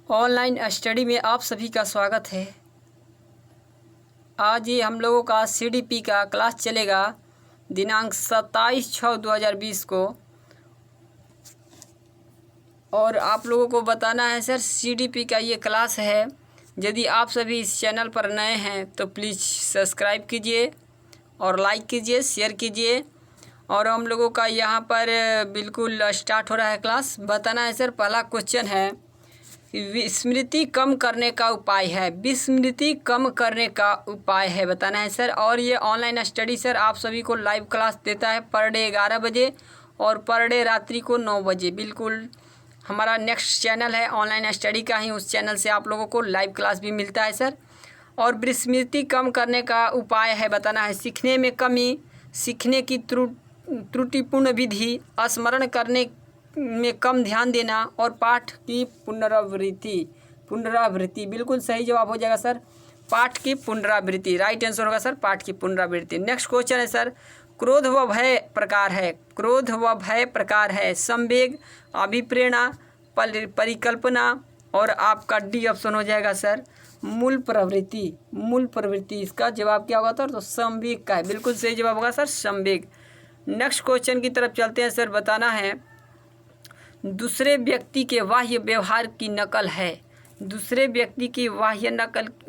Online study में आप सभी का स्वागत है। आज ये हम लोगों का CDP का क्लास चलेगा दिनांक 27/6/2020 को। और आप लोगों को बताना है सर, CDP का ये क्लास है। यदि आप सभी इस चैनल पर नए हैं तो प्लीज़ सब्सक्राइब कीजिए और लाइक कीजिए, शेयर कीजिए। और हम लोगों का यहाँ पर बिल्कुल स्टार्ट हो रहा है क्लास। बताना है सर, पहला क्वेश्चन है, विस्मृति कम करने का उपाय है। विस्मृति कम करने का उपाय है बताना है सर। और ये ऑनलाइन स्टडी सर आप सभी को लाइव क्लास देता है पर डे 11 बजे और पर डे रात्रि को 9 बजे। बिल्कुल हमारा नेक्स्ट चैनल है ऑनलाइन स्टडी का ही, उस चैनल से आप लोगों को लाइव क्लास भी मिलता है सर। और विस्मृति कम करने का उपाय है बताना है, सीखने में कमी, सीखने की त्रुटिपूर्ण विधि, स्मरण करने में कम ध्यान देना और पाठ की पुनरावृत्ति। बिल्कुल सही जवाब हो जाएगा सर, पाठ की पुनरावृत्ति। राइट आंसर होगा सर, पाठ की पुनरावृत्ति। नेक्स्ट क्वेश्चन है सर, क्रोध व भय प्रकार है। क्रोध व भय प्रकार है, संवेग, अभिप्रेरणा, परिकल्पना और आपका डी ऑप्शन हो जाएगा सर, मूल प्रवृत्ति। मूल प्रवृत्ति, इसका जवाब क्या होगा सर? तो संवेग का है। बिल्कुल सही जवाब होगा सर, संवेग। नेक्स्ट क्वेश्चन की तरफ चलते हैं सर। बताना है, दूसरे व्यक्ति के बाह्य व्यवहार की नकल है। दूसरे व्यक्ति की बाह्य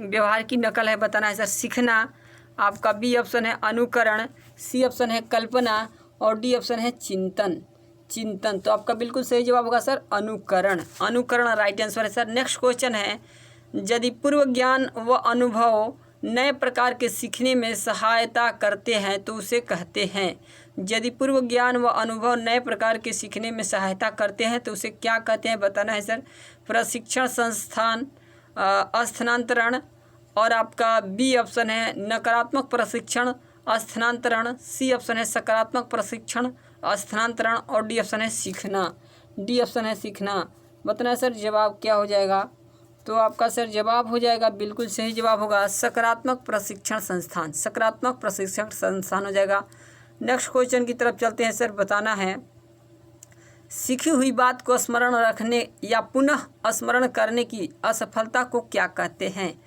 व्यवहार की नकल है बताना है सर, सीखना। आपका बी ऑप्शन है अनुकरण, सी ऑप्शन है कल्पना और डी ऑप्शन है चिंतन। तो आपका बिल्कुल सही जवाब होगा सर, अनुकरण। अनुकरण राइट आंसर है सर। नेक्स्ट क्वेश्चन है, यदि पूर्व ज्ञान व अनुभव नए प्रकार के सीखने में सहायता करते हैं तो उसे कहते हैं। यदि पूर्व ज्ञान व अनुभव नए प्रकार के सीखने में सहायता करते हैं तो उसे क्या कहते हैं बताना है सर, प्रशिक्षण संस्थान, स्थानांतरण और आपका बी ऑप्शन है नकारात्मक प्रशिक्षण स्थानांतरण, सी ऑप्शन है सकारात्मक प्रशिक्षण स्थानांतरण और डी ऑप्शन है सीखना। डी ऑप्शन है सीखना। बताना है सर, जवाब क्या हो जाएगा? तो आपका सर जवाब हो जाएगा, बिल्कुल सही जवाब होगा सकारात्मक प्रशिक्षण संस्थान। सकारात्मक प्रशिक्षण संस्थान हो जाएगा। नेक्स्ट क्वेश्चन की तरफ चलते हैं सर। बताना है, सीखी हुई बात को स्मरण रखने या पुनः स्मरण करने की असफलता को क्या कहते हैं?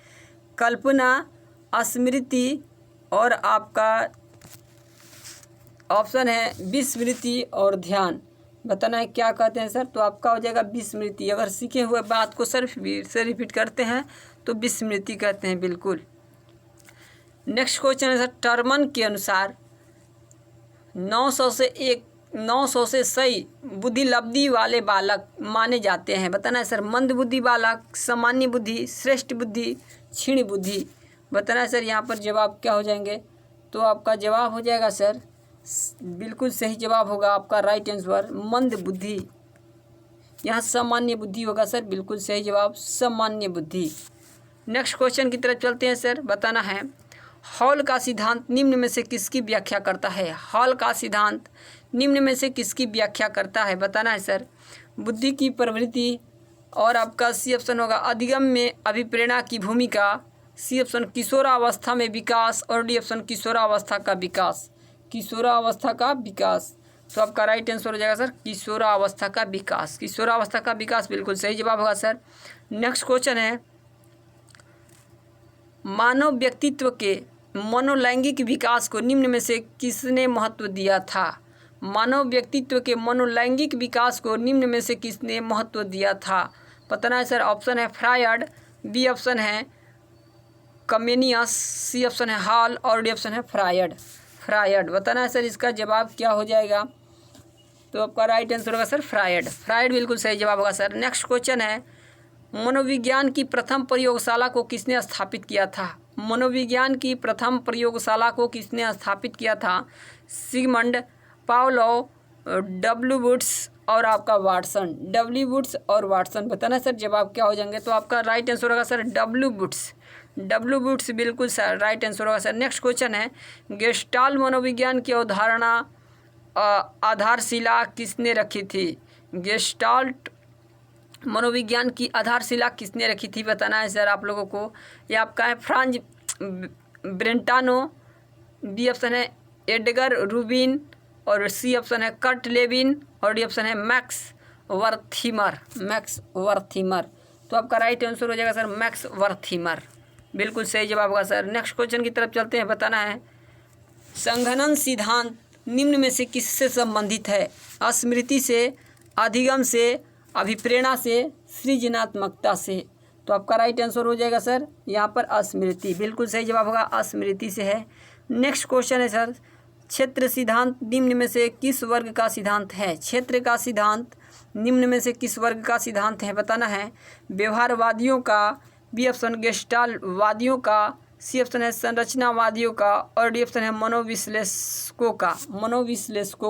कल्पना, स्मृति और आपका ऑप्शन है विस्मृति और ध्यान। बताना है क्या कहते हैं सर? तो आपका हो जाएगा विस्मृति। अगर सीखे हुए बात को सर फिर से रिपीट करते हैं तो विस्मृति कहते हैं। बिल्कुल। नेक्स्ट क्वेश्चन है सर, टर्मन के अनुसार 900 से सही बुद्धिलब्धि वाले बालक माने जाते हैं। बताना है सर, मंद बुद्धि बालक, सामान्य बुद्धि, श्रेष्ठ बुद्धि, क्षीण बुद्धि। बताना है सर, यहाँ पर जवाब क्या हो जाएंगे? तो आपका जवाब हो जाएगा सर, बिल्कुल सही जवाब होगा आपका राइट आंसर मंद बुद्धि। यहाँ सामान्य बुद्धि होगा सर, बिल्कुल सही जवाब सामान्य बुद्धि। नेक्स्ट क्वेश्चन की तरफ चलते हैं सर। बताना है, हॉल का सिद्धांत निम्न में से किसकी व्याख्या करता है? हॉल का सिद्धांत निम्न में से किसकी व्याख्या करता है? बताना है सर, बुद्धि की प्रवृत्ति और आपका सी ऑप्शन होगा अधिगम में अभिप्रेरणा की भूमिका, सी ऑप्शन किशोरावस्था में विकास और डी ऑप्शन किशोरावस्था का विकास। किशोरावस्था का विकास। तो आपका राइट आंसर हो जाएगा सर किशोरावस्था का विकास। किशोरावस्था का विकास बिल्कुल सही जवाब होगा सर। नेक्स्ट क्वेश्चन है, मानव व्यक्तित्व के मनोलैंगिक विकास को निम्न में से किसने महत्व दिया था? मानव व्यक्तित्व के मनोलैंगिक विकास को निम्न में से किसने महत्व दिया था? बताना है सर, ऑप्शन है फ्रायड, बी ऑप्शन है कमेनियस, सी ऑप्शन है हॉल और डी ऑप्शन है फ्रायड। बताना है सर, इसका जवाब क्या हो जाएगा? तो आपका राइट आंसर होगा सर फ्रायड बिल्कुल सही जवाब होगा सर। नेक्स्ट क्वेश्चन है, मनोविज्ञान की प्रथम प्रयोगशाला को किसने स्थापित किया था? मनोविज्ञान की प्रथम प्रयोगशाला को किसने स्थापित किया था? सिगमंड, पावलोव, डब्ल्यू वुड्स और आपका वाटसन। डब्ल्यू वुड्स और वाटसन। बताना सर, जवाब क्या हो जाएंगे? तो आपका राइट आंसर होगा सर डब्ल्यू वुड्स बिल्कुल सर राइट आंसर होगा सर। नेक्स्ट क्वेश्चन है, गेस्टाल्ट मनोविज्ञान की अवधारणा आधारशिला किसने रखी थी? गेस्टाल्ट मनोविज्ञान की आधारशिला किसने रखी थी? बताना है सर आप लोगों को। ये आपका है फ्रांज ब्रेंटानो, बी ऑप्शन है एडगर रूबिन और सी ऑप्शन है कर्ट लेविन और डी ऑप्शन है मैक्स वर्थिमर। तो आपका राइट आंसर हो जाएगा सर मैक्स वर्थीमर, बिल्कुल सही जवाब होगा सर। नेक्स्ट क्वेश्चन की तरफ चलते हैं, बताना है संघनन सिद्धांत निम्न में से किससे संबंधित है? स्मृति से, अधिगम से, अभिप्रेरणा से, सृजनात्मकता से। तो आपका राइट आंसर हो जाएगा सर यहाँ पर स्मृति, बिल्कुल सही जवाब होगा स्मृति से है। नेक्स्ट क्वेश्चन है सर क्षेत्र सिद्धांत निम्न में से किस वर्ग का सिद्धांत है? क्षेत्र का सिद्धांत निम्न में से किस वर्ग का सिद्धांत है? बताना है व्यवहारवादियों का, बी ऑप्शन गेस्टाल्टवादियों का, सी ऑप्शन है संरचनावादियों का और डी ऑप्शन है मनोविश्लेषकों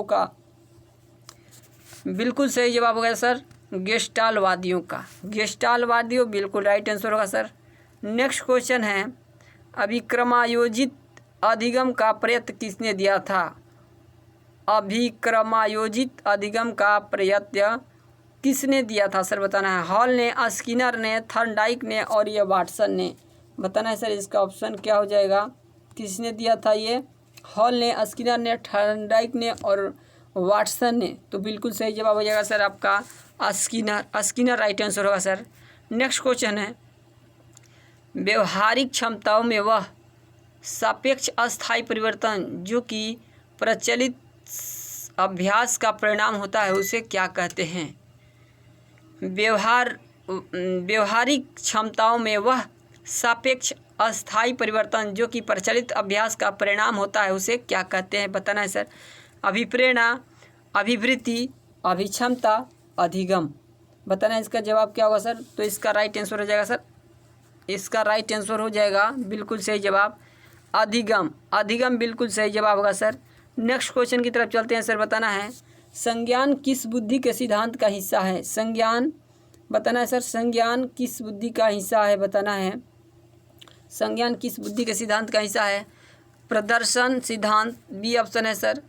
का। बिल्कुल सही जवाब होगा सर गेस्टाल्टवादियों का, गेस्टाल्टवादियों बिल्कुल राइट आंसर होगा सर। नेक्स्ट क्वेश्चन है अभिक्रमायोजित अधिगम का प्रयत्न किसने दिया था? अभिक्रमायोजित अधिगम का प्रयत्न किसने दिया था सर? बताना है हॉल ने, स्किनर ने, थॉर्नडाइक ने और ये वाटसन ने। बताना है सर इसका ऑप्शन क्या हो जाएगा, किसने दिया था ये? हॉल ने, स्किनर ने, थॉर्नडाइक ने और वाटसन ने। तो बिल्कुल सही जवाब हो जाएगा सर आपका स्किनर राइट आंसर होगा सर। नेक्स्ट क्वेश्चन है व्यवहारिक क्षमताओं में वह सापेक्ष अस्थायी परिवर्तन जो कि प्रचलित अभ्यास का परिणाम होता है उसे क्या कहते हैं? व्यवहारिक क्षमताओं में वह सापेक्ष अस्थायी परिवर्तन जो कि प्रचलित अभ्यास का परिणाम होता है उसे क्या कहते हैं? बताना है सर अभिप्रेरणा, अभिवृत्ति, अभिक्षमता, अधिगम। बताना है इसका जवाब क्या होगा सर? तो इसका राइट आंसर हो जाएगा सर, इसका राइट आंसर हो जाएगा बिल्कुल सही जवाब अधिगम, अधिगम बिल्कुल सही जवाब होगा सर। नेक्स्ट क्वेश्चन की तरफ चलते हैं सर। बताना है संज्ञान किस बुद्धि के सिद्धांत का हिस्सा है? संज्ञान, बताना है सर संज्ञान किस बुद्धि का हिस्सा है? बताना है संज्ञान किस बुद्धि के सिद्धांत का हिस्सा है? प्रदर्शन सिद्धांत, बी ऑप्शन है सर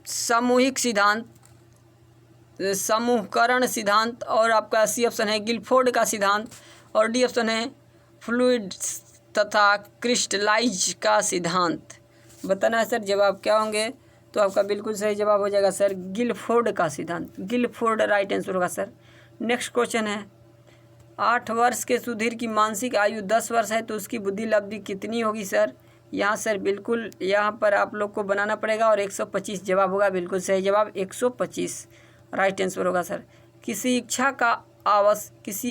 सामूहिक सिद्धांत, समूहकरण सिद्धांत और आपका सी ऑप्शन है गिलफोर्ड का सिद्धांत और डी ऑप्शन है फ्लूइड तथा क्रिस्टलाइज का सिद्धांत। बताना है सर जवाब क्या होंगे? तो आपका बिल्कुल सही जवाब हो जाएगा सर गिलफोर्ड का सिद्धांत, गिलफोर्ड राइट आंसर होगा सर। नेक्स्ट क्वेश्चन है 8 वर्ष के सुधीर की मानसिक आयु 10 वर्ष है तो उसकी बुद्धि लब्धि कितनी होगी सर? यहाँ सर बिल्कुल यहाँ पर आप लोग को बनाना पड़ेगा और 125 जवाब होगा, बिल्कुल सही जवाब 125 राइट आंसर होगा सर। किसी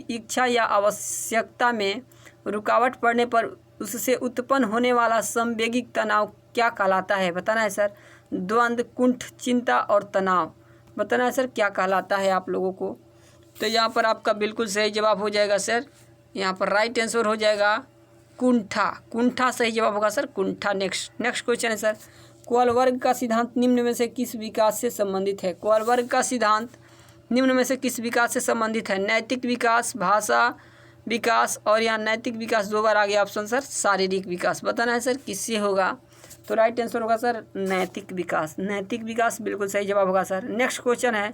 इच्छा या आवश्यकता में रुकावट पड़ने पर उससे उत्पन्न होने वाला संवेगिक तनाव क्या कहलाता है? बताना है सर द्वंद्व, कुंठ, चिंता और तनाव। बताना है सर क्या कहलाता है आप लोगों को? तो यहाँ पर आपका बिल्कुल सही जवाब हो जाएगा सर, यहाँ पर राइट आंसर हो जाएगा कुंठा, कुंठा सही जवाब होगा सर कुंठा। नेक्स्ट क्वेश्चन है सर कोलबर्ग का सिद्धांत निम्न में से किस विकास से संबंधित है? कोलबर्ग का सिद्धांत निम्न में से किस विकास से संबंधित है? नैतिक विकास, भाषा विकास और यहाँ नैतिक विकास 2 बार आ गया ऑप्शन सर शारीरिक विकास। बताना है सर किससे होगा? तो राइट आंसर होगा सर नैतिक विकास, नैतिक विकास बिल्कुल सही जवाब होगा सर। नेक्स्ट क्वेश्चन है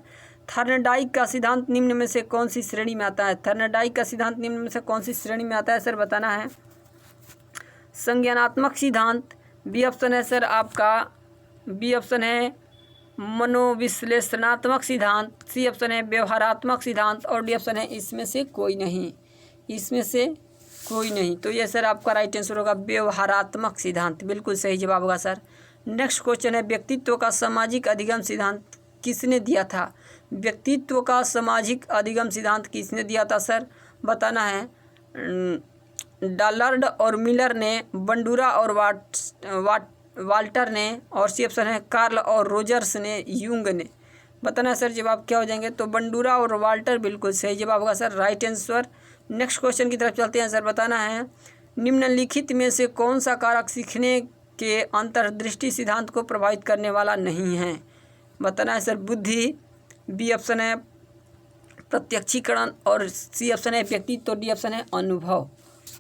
थॉर्नडाइक का सिद्धांत निम्न में से कौन सी श्रेणी में आता है? थॉर्नडाइक का सिद्धांत निम्न में से कौन सी श्रेणी में आता है सर? बताना है संज्ञानात्मक सिद्धांत, बी ऑप्शन है सर आपका, बी ऑप्शन है मनोविश्लेषणात्मक सिद्धांत, सी ऑप्शन है व्यवहारात्मक सिद्धांत और डी ऑप्शन है इसमें से कोई नहीं, इसमें से कोई नहीं। तो ये सर आपका राइट आंसर होगा व्यवहारात्मक सिद्धांत, बिल्कुल सही जवाब होगा सर। नेक्स्ट क्वेश्चन है व्यक्तित्व का सामाजिक अधिगम सिद्धांत किसने दिया था? व्यक्तित्व का सामाजिक अधिगम सिद्धांत किसने दिया था सर? बताना है डालर्ड और मिलर ने, बंडूरा और वाल्टर ने और सी ऑप्शन है कार्ल और रोजर्स ने, यूंग ने। बताना है सर जवाब क्या हो जाएंगे? तो बंडूरा और वाल्टर बिल्कुल सही जवाब होगा sir right answer. Next question की तरफ चलते हैं सर। बताना है निम्नलिखित में से कौन सा कारक सीखने के अंतर्दृष्टि सिद्धांत को प्रभावित करने वाला नहीं है? बताना है सर बुद्धि, बी ऑप्शन है प्रत्यक्षीकरण और सी ऑप्शन है व्यक्तित्व, डी ऑप्शन है अनुभव,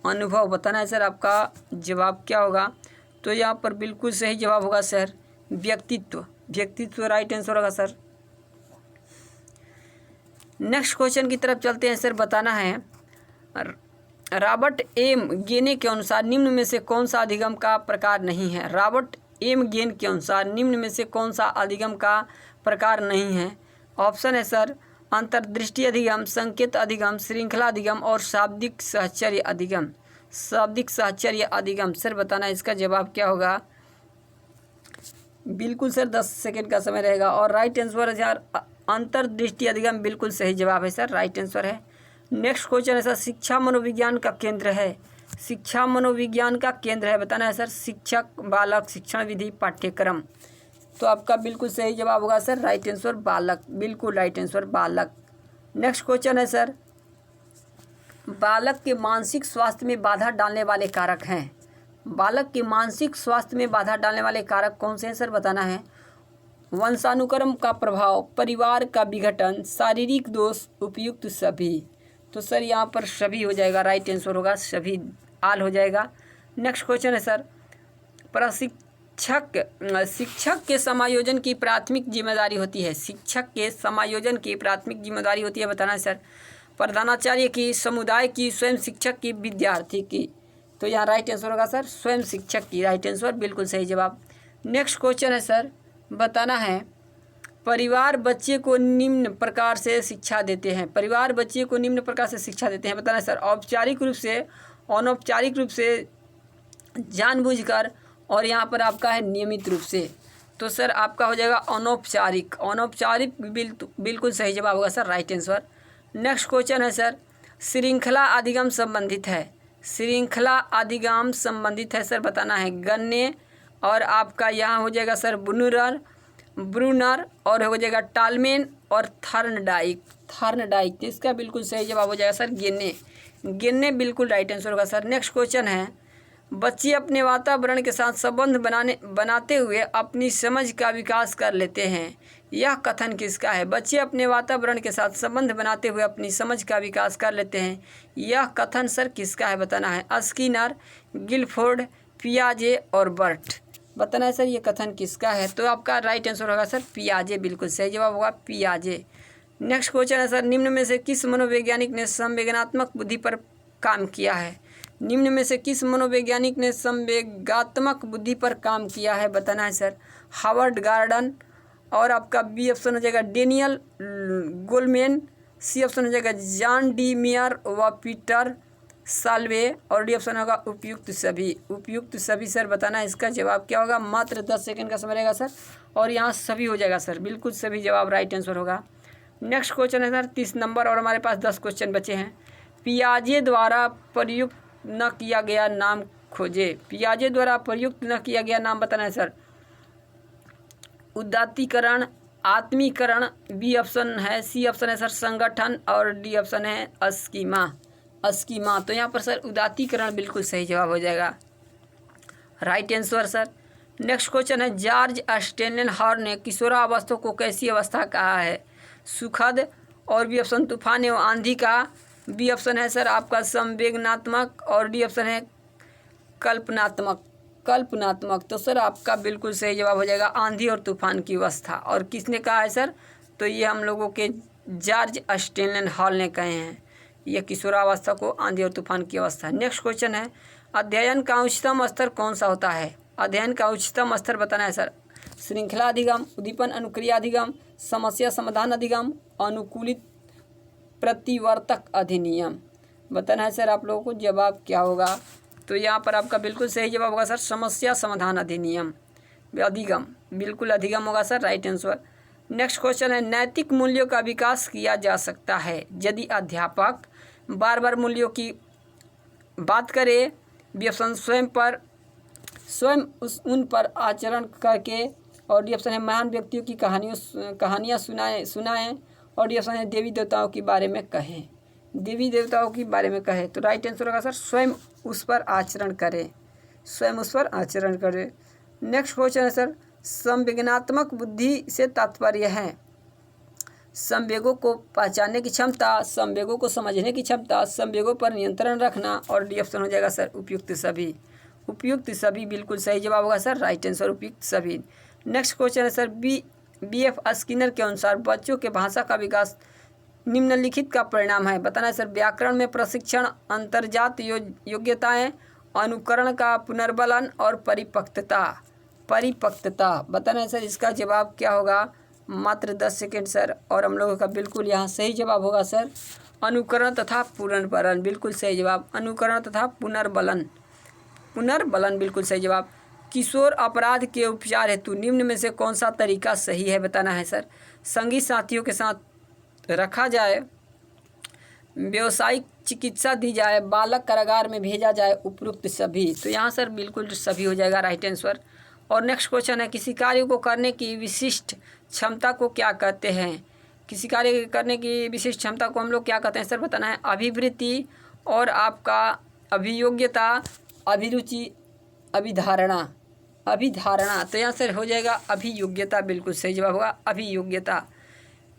अनुभव। बताना है सर आपका जवाब क्या होगा? तो यहाँ पर बिल्कुल सही जवाब होगा सर व्यक्तित्व, व्यक्तित्व राइट आंसर होगा सर। नेक्स्ट क्वेश्चन की तरफ चलते हैं सर। बताना है रॉबर्ट एम गेने के अनुसार निम्न में से कौन सा अधिगम का प्रकार नहीं है? रॉबर्ट एम गेन के अनुसार निम्न में से कौन सा अधिगम का प्रकार नहीं है? ऑप्शन है सर अंतर्दृष्टि अधिगम, संकेत अधिगम, श्रृंखला अधिगम और शाब्दिक साहचर्य अधिगम। शाब्दिक साहचर्य अधिगम सर बताना इसका जवाब क्या होगा। बिल्कुल सर 10 सेकंड का समय रहेगा। और राइट आंसर है यार अंतर्दृष्टि अधिगम, बिल्कुल सही जवाब है सर, राइट आंसर है। नेक्स्ट क्वेश्चन है सर शिक्षा मनोविज्ञान का केंद्र है। शिक्षा मनोविज्ञान का केंद्र है बताना है सर शिक्षक, बालक, शिक्षण विधि, पाठ्यक्रम। तो आपका बिल्कुल सही जवाब होगा सर राइट आंसर बालक, बिल्कुल राइट आंसर बालक। नेक्स्ट क्वेश्चन है सर बालक के मानसिक स्वास्थ्य में बाधा डालने वाले कारक हैं। बालक के मानसिक स्वास्थ्य में बाधा डालने वाले कारक कौन से हैं सर बताना है। वंशानुक्रम का प्रभाव, परिवार का विघटन, शारीरिक दोष, उपयुक्त सभी। तो सर यहाँ पर सभी हो जाएगा, राइट आंसर होगा सभी, आल हो जाएगा। नेक्स्ट क्वेश्चन है सर शिक्षक के समायोजन की प्राथमिक जिम्मेदारी होती है। शिक्षक के समायोजन की प्राथमिक जिम्मेदारी होती है बताना है सर प्रधानाचार्य की, समुदाय की, स्वयं शिक्षक की, विद्यार्थी की। तो यहाँ राइट आंसर होगा सर स्वयं शिक्षक की, राइट आंसर बिल्कुल सही जवाब। नेक्स्ट क्वेश्चन है सर बताना है परिवार बच्चे को निम्न प्रकार से शिक्षा देते हैं। परिवार बच्चे को निम्न प्रकार से शिक्षा देते हैं बताना है सर औपचारिक रूप से, अनौपचारिक रूप से, जानबूझकर, और यहाँ पर आपका है नियमित रूप से। तो सर आपका हो जाएगा अनौपचारिक, अनौपचारिक बिल्कुल सही जवाब होगा sir, right answer. Next question है सर श्रृंखला अधिगम संबंधित है। श्रृंखला अधिगम संबंधित है सर बताना है गन्ने, और आपका यहाँ हो जाएगा सर ब्रूनर, और हो जाएगा टालमेन और थर्नडाइक। तो इसका बिल्कुल सही जवाब हो जाएगा सर गेन्ने, बिल्कुल राइट आंसर होगा सर। नेक्स्ट क्वेश्चन है बच्चे अपने वातावरण के साथ संबंध बनाते हुए अपनी समझ का विकास कर लेते हैं। यह कथन किसका है। बच्चे अपने वातावरण के साथ संबंध बनाते हुए अपनी समझ का विकास कर लेते हैं। यह कथन सर किसका है बताना है स्किनर, गिलफोर्ड, पियाजे और बर्ट। बताना है सर ये कथन किसका है। तो आपका राइट आंसर होगा सर पियाजे, बिल्कुल सही जवाब होगा पियाजे। नेक्स्ट क्वेश्चन है सर निम्न में से किस मनोवैज्ञानिक ने संवेदनात्मक बुद्धि पर काम किया है। निम्न में से किस मनोवैज्ञानिक ने संवेगात्मक बुद्धि पर काम किया है बताना है सर हावर्ड गार्डन, और आपका बी ऑप्शन हो जाएगा डेनियल गोलमैन, सी ऑप्शन हो जाएगा जॉन डी मेयर व पीटर साल्वे, और डी ऑप्शन होगा उपयुक्त सभी। उपयुक्त सभी सर बताना है इसका जवाब क्या होगा। मात्र 10 सेकंड का समय रहेगा सर, और यहाँ सभी हो जाएगा सर, बिल्कुल सभी जवाब राइट आंसर होगा। नेक्स्ट क्वेश्चन है सर 30 नंबर, और हमारे पास 10 क्वेश्चन बचे हैं। पियाजे द्वारा प्रयुक्त न किया गया नाम खोजे। पियाजे द्वारा प्रयुक्त न किया गया नाम बताना है सर उदात्तीकरण, आत्मीकरण, बी ऑप्शन है, सी ऑप्शन है सर संगठन, और डी ऑप्शन है अस्कीमा। तो यहाँ पर सर उदात्तीकरण बिल्कुल सही जवाब हो जाएगा, right answer sir. Next question है जॉर्ज स्टेनहॉर्न ने किशोरावस्था को कैसी अवस्था कहा है। सुखद, और बी ऑप्शन तूफान एवं आंधी का, बी ऑप्शन है सर आपका संवेदनात्मक, और डी ऑप्शन है कल्पनात्मक। तो सर आपका बिल्कुल सही जवाब हो जाएगा आंधी और तूफान की अवस्था। और किसने कहा है सर, तो ये हम लोगों के जॉर्ज स्टेनहॉर्न ने कहे हैं यह किशोरावस्था को आंधी और तूफान की अवस्था। नेक्स्ट क्वेश्चन है अध्ययन का उच्चतम स्तर कौन सा होता है। अध्ययन का उच्चतम स्तर बताना है सर श्रृंखला अधिगम, उद्दीपन अनुक्रिया अधिगम, समस्या समाधान अधिगम, अनुकूलित प्रतिवर्तक अधिनियम। बताना है सर आप लोगों को जवाब क्या होगा। तो यहाँ पर आपका बिल्कुल सही जवाब होगा सर समस्या समाधान अधिनियम अधिगम, बिल्कुल अधिगम होगा sir, right answer. Next question है नैतिक मूल्यों का विकास किया जा सकता है यदि अध्यापक बार बार मूल्यों की बात करे, बी ऑप्शन स्वयं उन पर आचरण करके, और डी ऑप्शन है महान व्यक्तियों की कहानियाँ सुनाएं, और डी ऑप्शन है देवी देवताओं के बारे में कहें। देवी देवताओं के बारे में कहें, तो राइट आंसर होगा सर स्वयं उस पर आचरण करें, स्वयं उस पर आचरण करें। नेक्स्ट क्वेश्चन है सर संवेदनात्मक बुद्धि से तात्पर्य है संवेगों को पहचानने की क्षमता, संवेगों को समझने की क्षमता, संवेगों पर नियंत्रण रखना, और डी ऑप्शन हो जाएगा सर उपयुक्त सभी। उपयुक्त सभी बिल्कुल सही जवाब होगा सर, राइट आंसर उपयुक्त सभी। नेक्स्ट क्वेश्चन है सर बी.एफ. स्किनर के अनुसार बच्चों के भाषा का विकास निम्नलिखित का परिणाम है। बताना है सर व्याकरण में प्रशिक्षण, अंतर्जात योग्यताएं, अनुकरण का पुनर्बलन, और परिपक्वता। बताना है सर इसका जवाब क्या होगा। मात्र 10 सेकेंड सर। और हम लोगों का बिल्कुल यहाँ सही जवाब होगा सर अनुकरण तथा पुनर्बलन, बिल्कुल सही जवाब। अनुकरण तथा पुनर्बलन, पुनर्बलन बिल्कुल सही जवाब। किशोर अपराध के उपचार हेतु निम्न में से कौन सा तरीका सही है बताना है सर। संगी साथियों के साथ रखा जाए, व्यावसायिक चिकित्सा दी जाए, बालक कारागार में भेजा जाए, उपरोक्त सभी। तो यहाँ सर बिल्कुल सभी हो जाएगा राइट आंसर। और नेक्स्ट क्वेश्चन है किसी कार्य को करने की विशिष्ट क्षमता को क्या कहते हैं। किसी कार्य करने की विशिष्ट क्षमता को हम लोग क्या कहते हैं सर बताना है। अभिवृत्ति और आपका अभियोग्यता, अभिरुचि, अभिधारणा, अभिधारणा। तो यहाँ सर हो जाएगा अभियोग्यता, बिल्कुल सही जवाब होगा अभियोग्यता।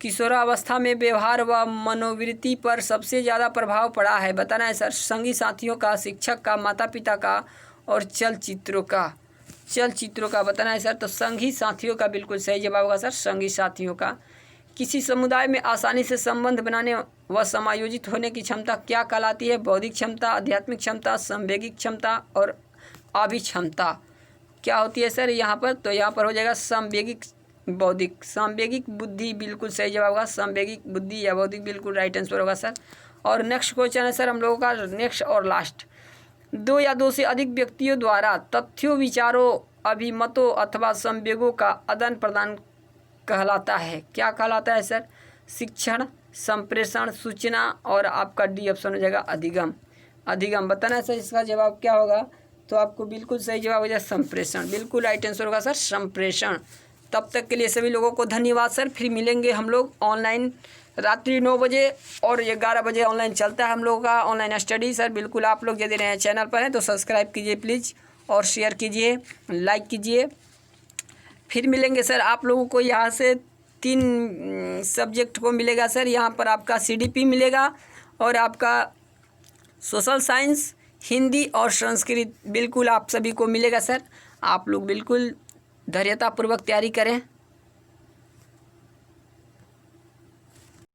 किशोरावस्था में व्यवहार व मनोवृत्ति पर सबसे ज़्यादा प्रभाव पड़ा है बताना है सर। संगी साथियों का, शिक्षक का, माता पिता का और चलचित्रों का, चलचित्रों का बताना है सर। तो संगी साथियों का बिल्कुल सही जवाब होगा सर संगी साथियों का। किसी समुदाय में आसानी से संबंध बनाने व समायोजित होने की क्षमता क्या कहलाती है। बौद्धिक क्षमता, आध्यात्मिक क्षमता, संवेगिक क्षमता और अभिक्षमता क्या होती है सर यहाँ पर। तो यहाँ पर हो जाएगा संवेगिक बौद्धिक, संवेगिक बुद्धि बिल्कुल सही जवाब होगा संवेगिक बुद्धि या बौद्धिक, बिल्कुल राइट आंसर होगा सर। और नेक्स्ट क्वेश्चन है सर हम लोगों का नेक्स्ट और लास्ट। दो या दो से अधिक व्यक्तियों द्वारा तथ्यों, विचारों, अभिमतों अथवा संवेगों का आदान प्रदान कहलाता है, क्या कहलाता है सर। शिक्षण, संप्रेषण, सूचना और आपका डी ऑप्शन हो जाएगा अधिगम। अधिगम बताना है सर इसका जवाब क्या होगा। तो आपको बिल्कुल सही जवाब हो जाएगा संप्रेषण, बिल्कुल राइट आंसर होगा सर संप्रेषण। तब तक के लिए सभी लोगों को धन्यवाद सर। फिर मिलेंगे हम लोग ऑनलाइन रात्रि 9 बजे और 11 बजे ऑनलाइन चलता है हम लोगों का ऑनलाइन स्टडी सर। बिल्कुल आप लोग यदि नए चैनल पर हैं तो सब्सक्राइब कीजिए प्लीज़ और शेयर कीजिए, लाइक कीजिए। फिर मिलेंगे सर आप लोगों को यहाँ से 3 सब्जेक्ट को मिलेगा सर। यहाँ पर आपका CDP मिलेगा और आपका सोशल साइंस, हिंदी और संस्कृत बिल्कुल आप सभी को मिलेगा सर। आप लोग बिल्कुल धैर्यतापूर्वक तैयारी करें।